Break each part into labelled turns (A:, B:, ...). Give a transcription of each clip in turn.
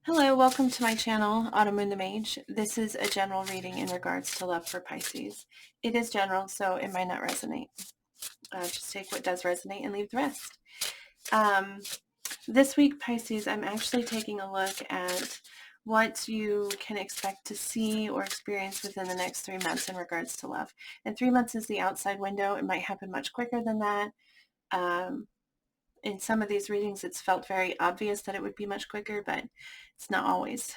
A: Hello, welcome to my channel, Autumn the Mage. This is a general reading in regards to love for Pisces. It is general, so it might not resonate. Just take what does resonate and leave the rest. This week, Pisces, I'm actually taking a look at what you can expect to see or experience within the next 3 months in regards to love. And 3 months is the outside window. It might happen much quicker than that. In some of these readings, it's felt very obvious that it would be much quicker, but it's not always.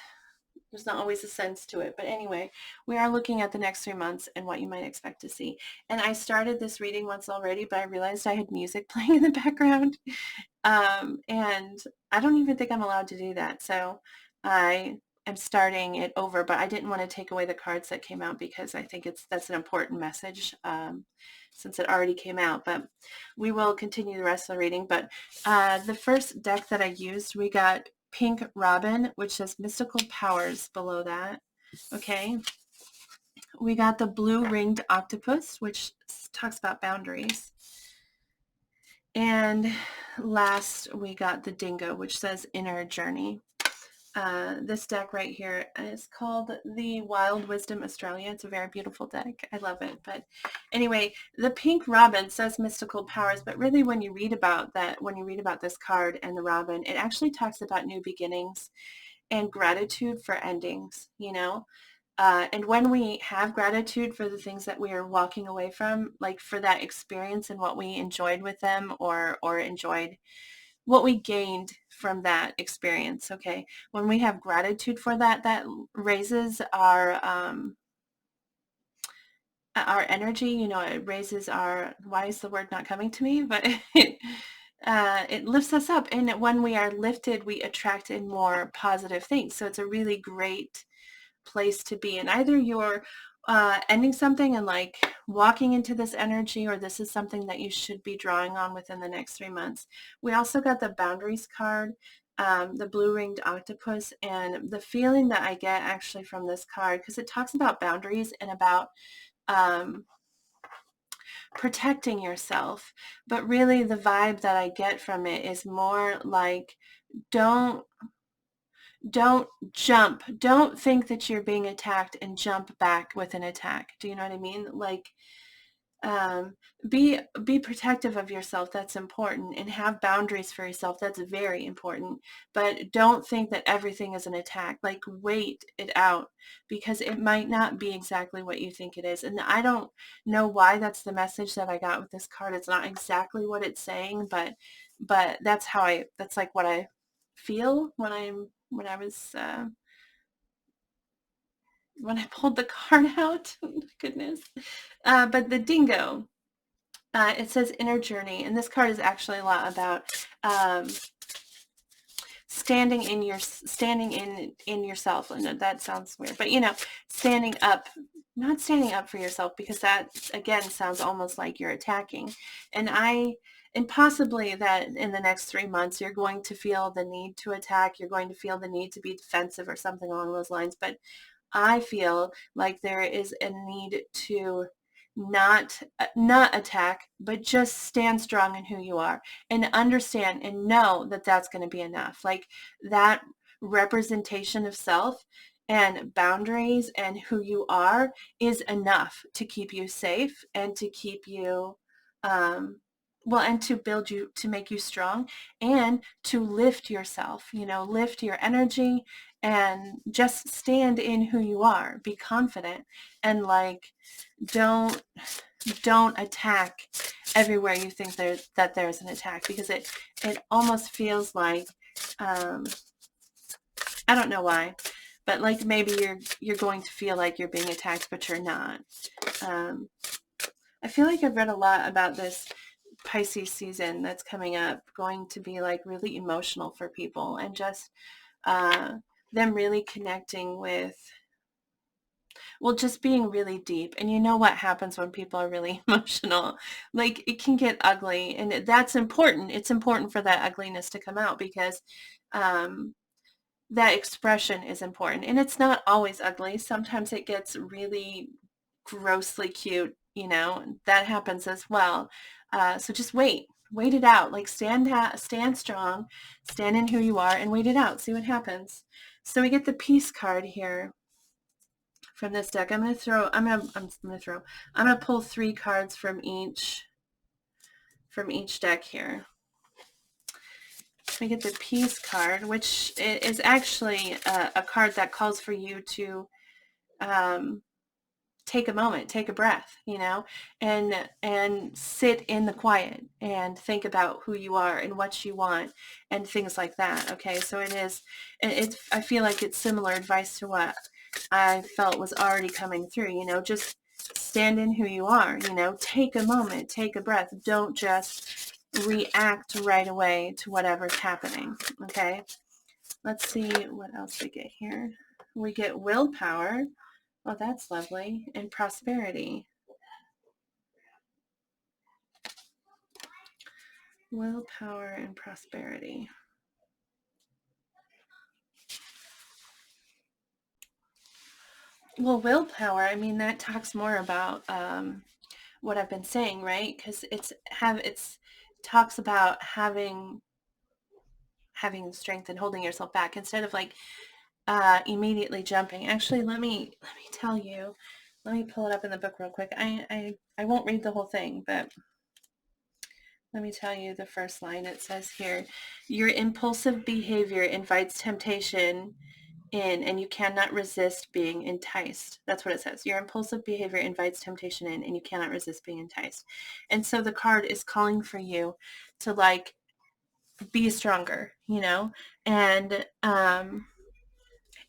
A: There's not always a sense to it. But anyway, we are looking at the next 3 months and what you might expect to see. And I started this reading once already, but I realized I had music playing in the background. And I don't even think I'm allowed to do that. So I am starting it over, but I didn't want to take away the cards that came out because I think that's an important message since it already came out. But we will continue the rest of the reading. But the first deck that I used, we got Pink Robin, which says mystical powers below that. Okay. We got the blue ringed octopus, which talks about boundaries. And last, we got the dingo, which says inner journey. This deck right here is called the Wild Wisdom Australia. It's a very beautiful deck. I love it. But anyway, the pink robin says mystical powers, but really when you read about this card and the robin, it actually talks about new beginnings and gratitude for endings, and when we have gratitude for the things that we are walking away from, like for that experience and what we enjoyed with them or enjoyed what we gained from that experience. Okay. When we have gratitude for that, that raises our energy, it raises our, why is the word not coming to me? But it lifts us up. And when we are lifted, we attract in more positive things. So it's a really great place to be. And either you're ending something and like walking into this energy, or this is something that you should be drawing on within the next 3 months. We also got the boundaries card, the blue ringed octopus, and the feeling that I get actually from this card, because it talks about boundaries and about protecting yourself, but really the vibe that I get from it is more like don't jump. Don't think that you're being attacked and jump back with an attack. Do you know what I mean? Like, be protective of yourself. That's important. And have boundaries for yourself. That's very important. But don't think that everything is an attack. Like, wait it out, because it might not be exactly what you think it is. And I don't know why that's the message that I got with this card. It's not exactly what it's saying, but that's like what I feel when I pulled the card out. Goodness. But the dingo, it says inner journey, and this card is actually a lot about standing in yourself. And that sounds weird, but standing up, not standing up for yourself, because that again sounds almost like you're attacking. And possibly that in the next 3 months, you're going to feel the need to attack. You're going to feel the need to be defensive or something along those lines. But I feel like there is a need to not attack, but just stand strong in who you are and understand and know that that's going to be enough. Like that representation of self and boundaries and who you are is enough to keep you safe and to keep you and to build you, to make you strong, and to lift yourself, lift your energy and just stand in who you are. Be confident and like don't attack everywhere you think there's an attack, because it almost feels like I don't know why, but like maybe you're going to feel like you're being attacked, but you're not. I feel like I've read a lot about this Pisces season that's coming up, going to be like really emotional for people, and just them really connecting with, well, just being really deep. And you know what happens when people are really emotional? Like it can get ugly, and that's important. It's important for that ugliness to come out, because that expression is important. And it's not always ugly. Sometimes it gets really grossly cute, that happens as well. So just wait. Wait it out. Like stand strong, stand in who you are, and wait it out. See what happens. So we get the Peace card here from this deck. I'm gonna pull 3 cards from each deck here. We get the Peace card, which is actually a card that calls for you to take a moment, take a breath, and sit in the quiet and think about who you are and what you want and things like that. Okay, so I feel like it's similar advice to what I felt was already coming through. Just stand in who you are. Take a moment, take a breath. Don't just react right away to whatever's happening. Okay, let's see what else we get here. We get willpower. Oh, that's lovely. And prosperity. Willpower and prosperity. Well, willpower, I mean, that talks more about what I've been saying, right? Because it's talks about having strength and holding yourself back instead of like immediately jumping. Actually, let me tell you. Let me pull it up in the book real quick. I won't read the whole thing, but let me tell you the first line. It says here, your impulsive behavior invites temptation in, and you cannot resist being enticed. That's what it says. Your impulsive behavior invites temptation in, and you cannot resist being enticed. And so the card is calling for you to like be stronger, and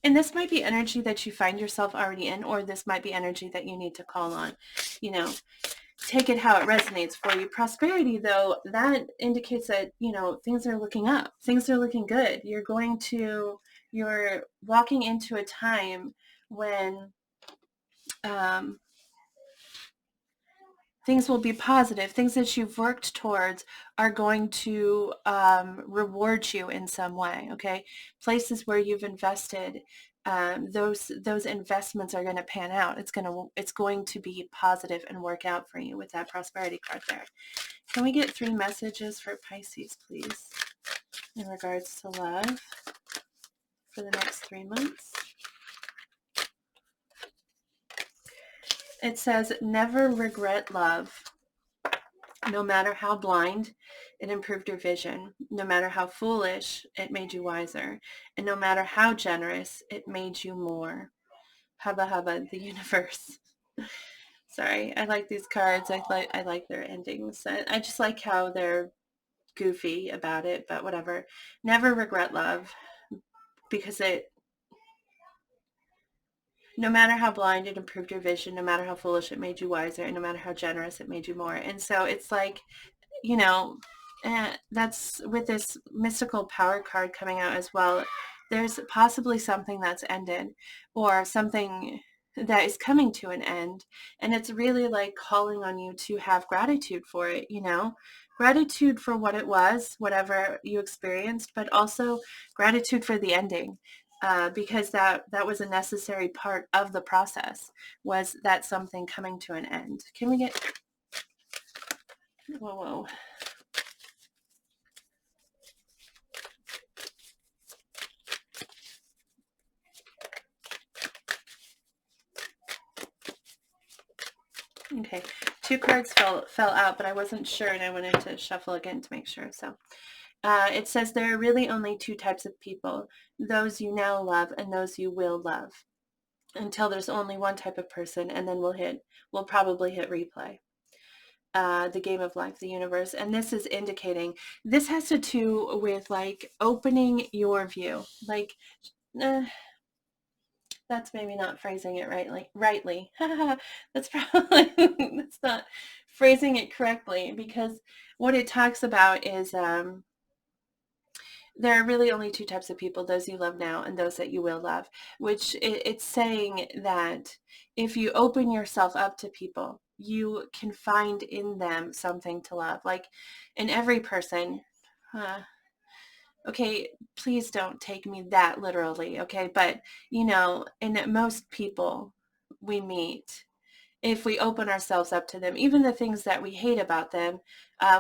A: this might be energy that you find yourself already in, or this might be energy that you need to call on, take it how it resonates for you. Prosperity, though, that indicates that, things are looking up. Things are looking good. You're walking into a time when things will be positive. Things that you've worked towards are going to reward you in some way, okay? Places where you've invested, those investments are going to pan out. It's going to be positive and work out for you with that prosperity card there. Can we get 3 messages for Pisces, please, in regards to love for the next 3 months? It says, never regret love. No matter how blind, it improved your vision. No matter how foolish, it made you wiser. And no matter how generous, it made you more. Hubba hubba, the universe. Sorry, I like these cards. I like their endings. I just like how they're goofy about it, but whatever. Never regret love, because no matter how blind, it improved your vision. No matter how foolish, it made you wiser. And no matter how generous, it made you more. And so it's like, that's with this mystical power card coming out as well. There's possibly something that's ended, or something that is coming to an end. And it's really like calling on you to have gratitude for it, gratitude for what it was, whatever you experienced, but also gratitude for the ending. Because that was a necessary part of the process, was that something coming to an end. Can we get, whoa. Okay, 2 cards fell out, but I wasn't sure, and I wanted to shuffle again to make sure. So it says there are really only 2 types of people, those you now love and those you will love, until there's only one type of person, and then we'll probably hit replay. The game of life, the universe. And this is indicating, this has to do with like opening your view. Like, that's maybe not phrasing it rightly. That's probably, that's not phrasing it correctly, because what it talks about is there are really only 2 types of people, those you love now and those that you will love, which it's saying that if you open yourself up to people, you can find in them something to love. Like in every person, okay, please don't take me that literally, okay? But, in most people we meet, if we open ourselves up to them, even the things that we hate about them,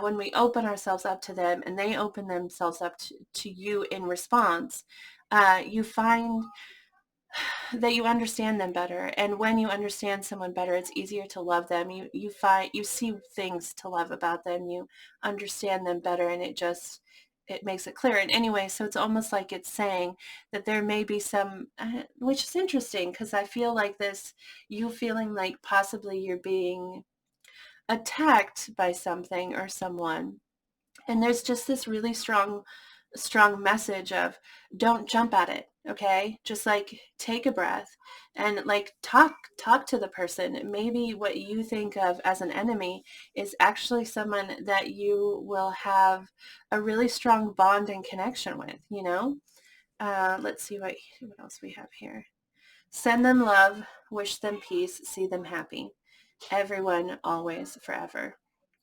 A: when we open ourselves up to them and they open themselves up to you in response, you find that you understand them better. And when you understand someone better, it's easier to love them. You see things to love about them. You understand them better, and it makes it clear. And anyway, so it's almost like it's saying that there may be some, which is interesting because I feel like this, you feeling like possibly you're being attacked by something or someone. And there's just this really strong message of don't jump at it, okay? Just like take a breath and like talk to the person. Maybe what you think of as an enemy is actually someone that you will have a really strong bond and connection with, you know? Let's see what else we have here. Send them love, wish them peace, see them happy. Everyone, always, forever.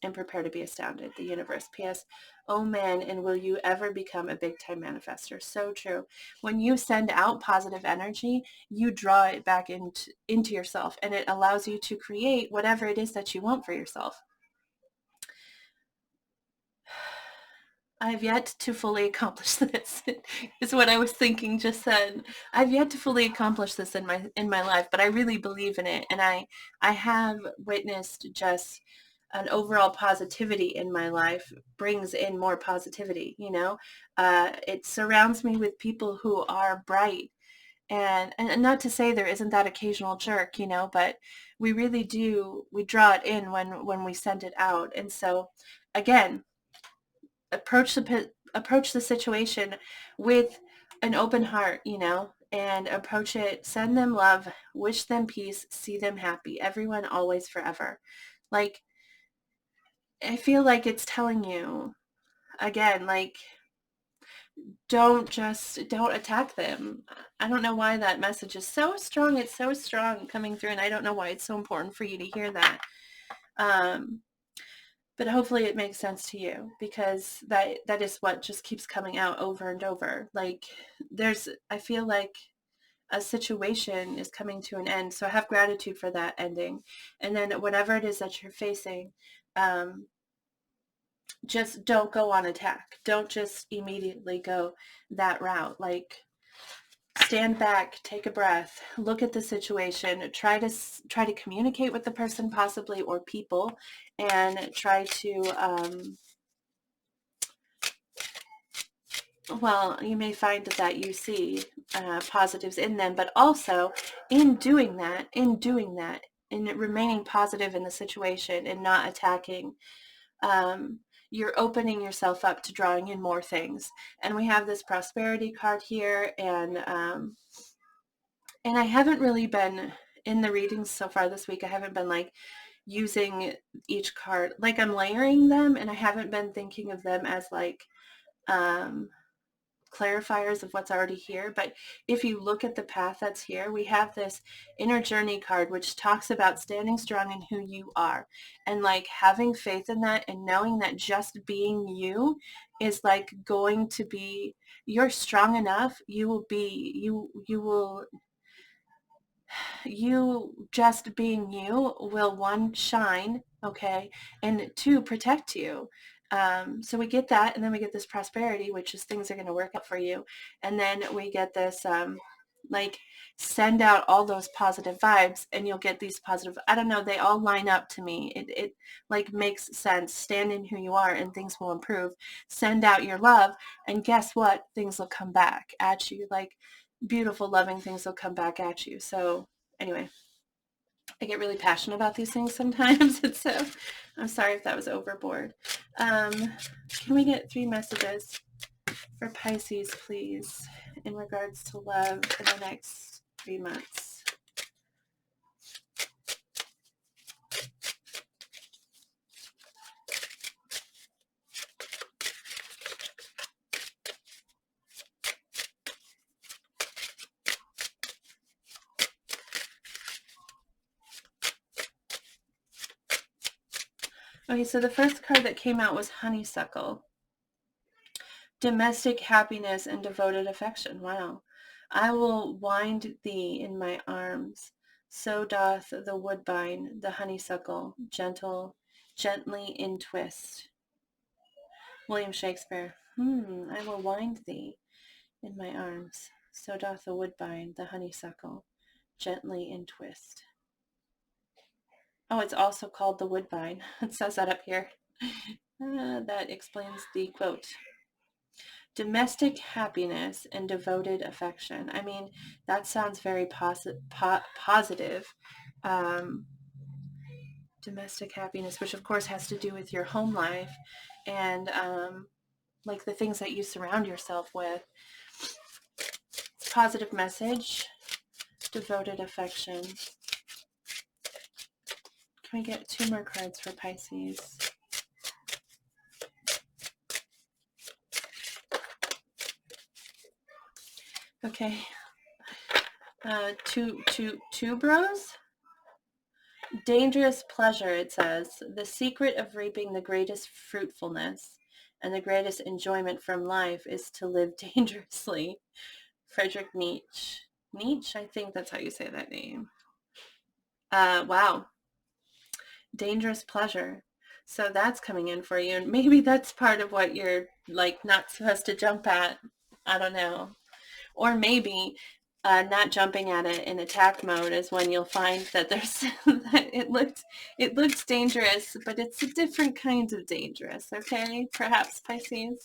A: And prepare to be astounded. The universe. P.S. Oh man, and will you ever become a big time manifester? So true. When you send out positive energy, you draw it back into yourself, and it allows you to create whatever it is that you want for yourself. I have yet to fully accomplish this, is what I was thinking just then. I've yet to fully accomplish this in my life, but I really believe in it. And I have witnessed just an overall positivity in my life brings in more positivity, you know. It surrounds me with people who are bright. And not to say there isn't that occasional jerk, you know, but we really do, we draw it in when we send it out. And so again, approach the situation with an open heart, you know, and approach it, send them love, wish them peace, see them happy, everyone, always, forever. Like, I feel like it's telling you again, like, don't attack them. I don't know why that message is so strong. It's so strong coming through, and I don't know why it's so important for you to hear that. But hopefully it makes sense to you, because that is what just keeps coming out over and over. Like, I feel like a situation is coming to an end. So I have gratitude for that ending. And then whatever it is that you're facing, just don't go on attack. Don't just immediately go that route. Like, stand back, take a breath, look at the situation, try to communicate with the person possibly, or people, and try to well, you may find that you see positives in them, but also in doing that, in remaining positive in the situation and not attacking, um, you're opening yourself up to drawing in more things. And we have this prosperity card here, and I haven't really been in the readings so far this week. I haven't been like using each card, like I'm layering them, and I haven't been thinking of them as like um, clarifiers of what's already here. But if you look at the path that's here, we have this inner journey card, which talks about standing strong in who you are, and like having faith in that, and knowing that just being you is like going to be, you're strong enough. You just being you will, one, shine, okay, and two, protect you. So we get that, and then we get this prosperity, which is things are going to work out for you. And then we get this, like, send out all those positive vibes, and you'll get these positive, I don't know, they all line up to me. It like makes sense. Stand in who you are and things will improve. Send out your love, and guess what? Things will come back at you. Like, beautiful, loving things will come back at you. So anyway, I get really passionate about these things sometimes. And so I'm sorry if that was overboard. Can we get 3 messages for Pisces, please, in regards to love in the next 3 months? Okay, so the first card that came out was Honeysuckle. Domestic happiness and devoted affection. Wow. I will wind thee in my arms, So doth the woodbine, the honeysuckle, gently in twist. William Shakespeare. I will wind thee in my arms. So doth the woodbine, the honeysuckle, gently in twist. Oh, it's also called the woodbine. It says that up here. That explains the quote. Domestic happiness and devoted affection. I mean, that sounds very positive. Domestic happiness, which of course has to do with your home life and like the things that you surround yourself with. It's a positive message. Devoted affection. Can we get 2 more cards for Pisces? Okay. Two bros. Dangerous pleasure, it says. The secret of reaping the greatest fruitfulness and the greatest enjoyment from life is to live dangerously. Friedrich Nietzsche. Nietzsche, I think that's how you say that name. Wow. Dangerous pleasure. So that's coming in for you. And maybe that's part of what you're like not supposed to jump at. I don't know. Or maybe not jumping at it in attack mode is when you'll find that there's that it looks dangerous, but it's a different kind of dangerous. Okay, perhaps Pisces.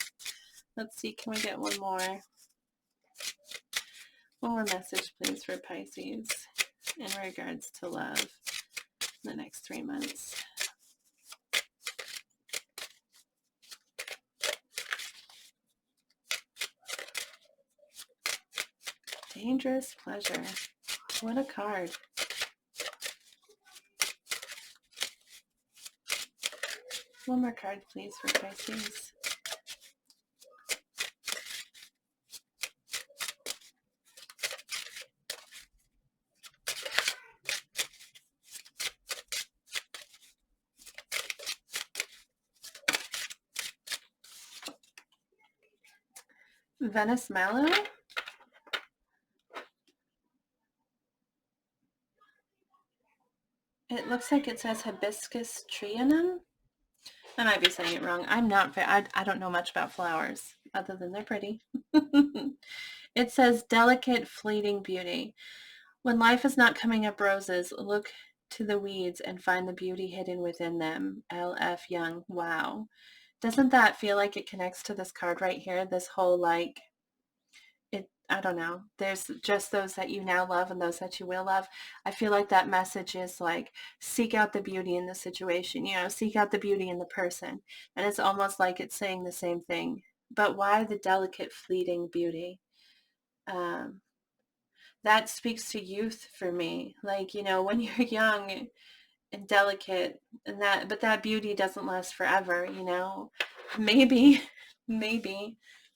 A: Let's see. Can we get one more? One more message, please, for Pisces in regards to love in the next 3 months. Dangerous pleasure. What a card. One more card, please, for Pisces. Venice Mallow. It looks like it says hibiscus trianum. I might be saying it wrong. I don't know much about flowers other than they're pretty. It says delicate, fleeting beauty. When life is not coming up roses, look to the weeds and find the beauty hidden within them. L.F. Young. Wow. Doesn't that feel like it connects to this card right here? This whole I don't know. There's just those that you now love and those that you will love. I feel like that message is like, seek out the beauty in the situation, seek out the beauty in the person. And it's almost like it's saying the same thing. But why the delicate, fleeting beauty? That speaks to youth for me. Like, when you're young and delicate but that beauty doesn't last forever, maybe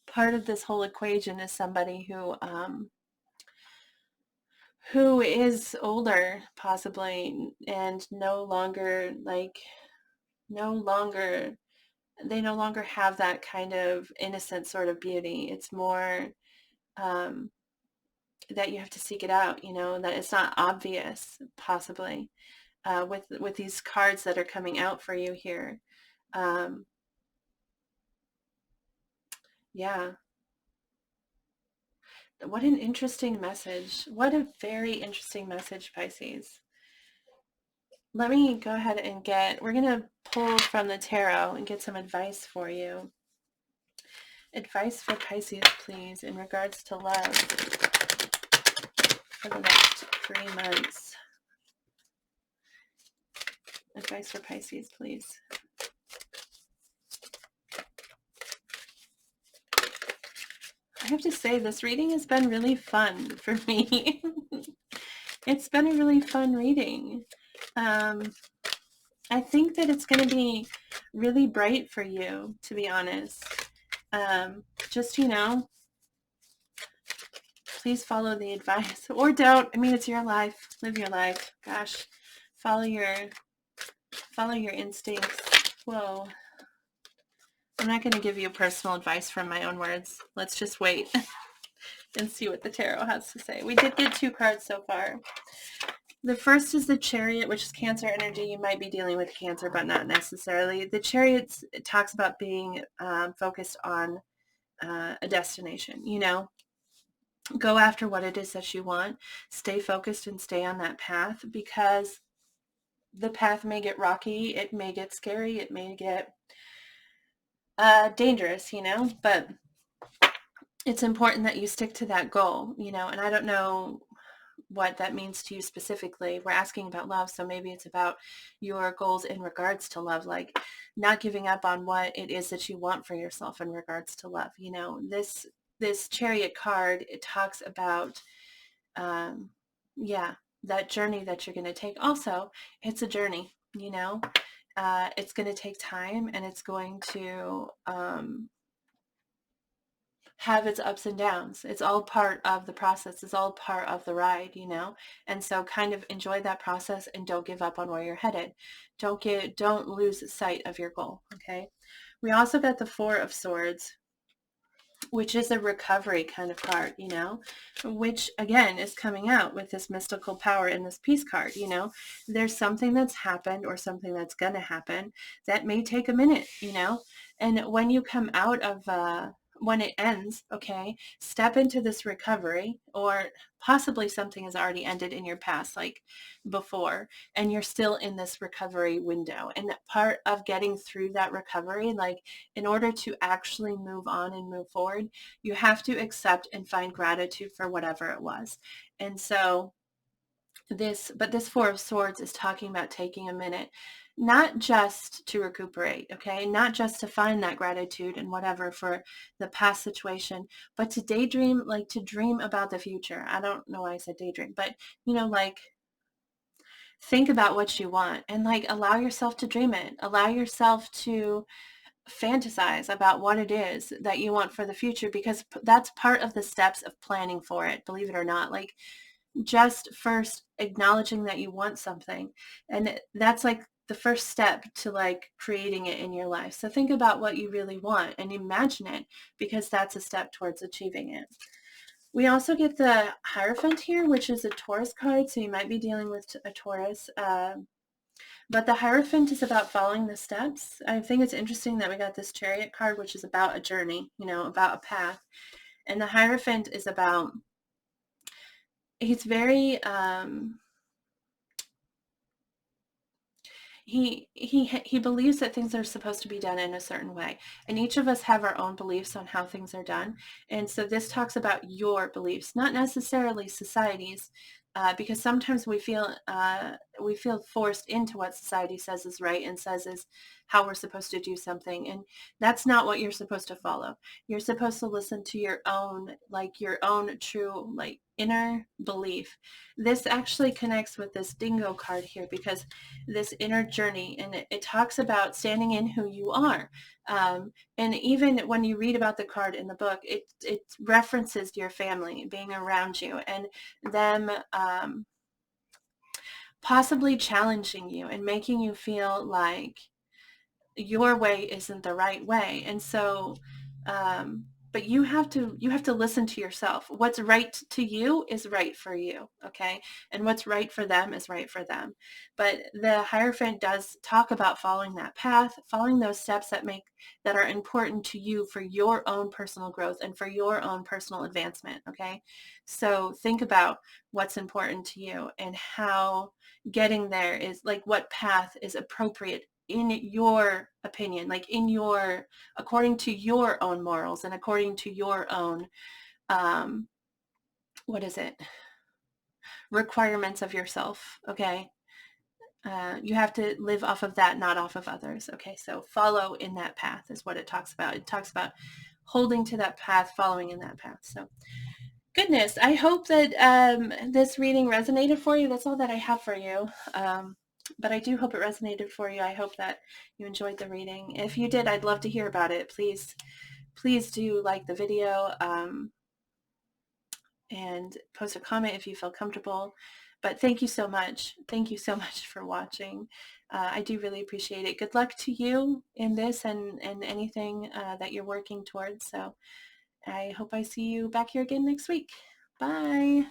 A: part of this whole equation is somebody who is older possibly and no longer they no longer have that kind of innocent sort of beauty. It's more that you have to seek it out, that it's not obvious possibly. With these cards that are coming out for you here. Yeah. What an interesting message. What a very interesting message, Pisces. Let me go ahead and we're going to pull from the tarot and get some advice for you. Advice for Pisces, please, in regards to love for the next 3 months. Advice for Pisces, please. I have to say, this reading has been really fun for me. It's been a really fun reading. I think that it's going to be really bright for you, to be honest. Just, please follow the advice. Or don't. I mean, it's your life. Live your life. Gosh. Follow your instincts. Whoa. I'm not going to give you personal advice from my own words. Let's just wait and see what the tarot has to say. We did get 2 cards so far. The first is the Chariot, which is Cancer energy. You might be dealing with Cancer, but not necessarily. The Chariot talks about being focused on a destination, you know. Go after what it is that you want. Stay focused and stay on that path, because the path may get rocky. It may get scary. It may get dangerous, you know, but it's important that you stick to that goal, you know. And I don't know what that means to you specifically. We're asking about love, so maybe it's about your goals in regards to love, like not giving up on what it is that you want for yourself in regards to love. You know, this Chariot card, it talks about um yeah, that journey that you're going to take. Also, it's a journey, you know. It's going to take time, and it's going to have its ups and downs. It's all part of the process. It's all part of the ride, you know? And so kind of enjoy that process and don't give up on where you're headed. Don't lose sight of your goal, okay? We also got the Four of Swords, which is a recovery kind of card, you know, which again is coming out with this mystical power in this peace card. You know, there's something that's happened or something that's going to happen that may take a minute, you know, and when you come out of, when it ends, okay, step into this recovery, or possibly something has already ended in your past, like before, and you're still in this recovery window. And part of getting through that recovery, like in order to actually move on and move forward, you have to accept and find gratitude for whatever it was. And so this Four of Swords is talking about taking a minute, not just to recuperate, okay, not just to find that gratitude and whatever for the past situation, but to daydream, like to dream about the future. I don't know why I said daydream, but you know, like think about what you want and like allow yourself to dream it. Allow yourself to fantasize about what it is that you want for the future, because that's part of the steps of planning for it, believe it or not. Like just first acknowledging that you want something, and that's like the first step to like creating it in your life. So think about what you really want and imagine it, because that's a step towards achieving it. We also get the Hierophant here, which is a Taurus card, so you might be dealing with a Taurus. But the Hierophant is about following the steps. I think it's interesting that we got this Chariot card, which is about a journey, you know, about a path. And the Hierophant is about, he's very, he believes that things are supposed to be done in a certain way, and each of us have our own beliefs on how things are done. And so this talks about your beliefs, not necessarily society's, because sometimes we feel forced into what society says is right and says is how we're supposed to do something, and that's not what you're supposed to follow. You're supposed to listen to your own, like your own true, like inner belief. This actually connects with this Dingo card here, because this inner journey, and it talks about standing in who you are. And even when you read about the card in the book, it references your family being around you and them possibly challenging you and making you feel like your way isn't the right way. And so but you have to listen to yourself. What's right to you is right for you, okay? And what's right for them is right for them. But the Hierophant does talk about following that path, following those steps that are important to you for your own personal growth and for your own personal advancement, okay? So think about what's important to you and how getting there is, like, what path is appropriate in your opinion, like in your, according to your own morals and according to your own, um, what is it? Requirements of yourself. Okay. You have to live off of that, not off of others. Okay. So follow in that path is what it talks about. It talks about holding to that path, following in that path. So goodness, I hope that this reading resonated for you. That's all that I have for you. But I do hope it resonated for you. I hope that you enjoyed the reading. If you did, I'd love to hear about it. Please do like the video and post a comment if you feel comfortable. But thank you so much. Thank you so much for watching. I do really appreciate it. Good luck to you in this and anything that you're working towards. So I hope I see you back here again next week. Bye.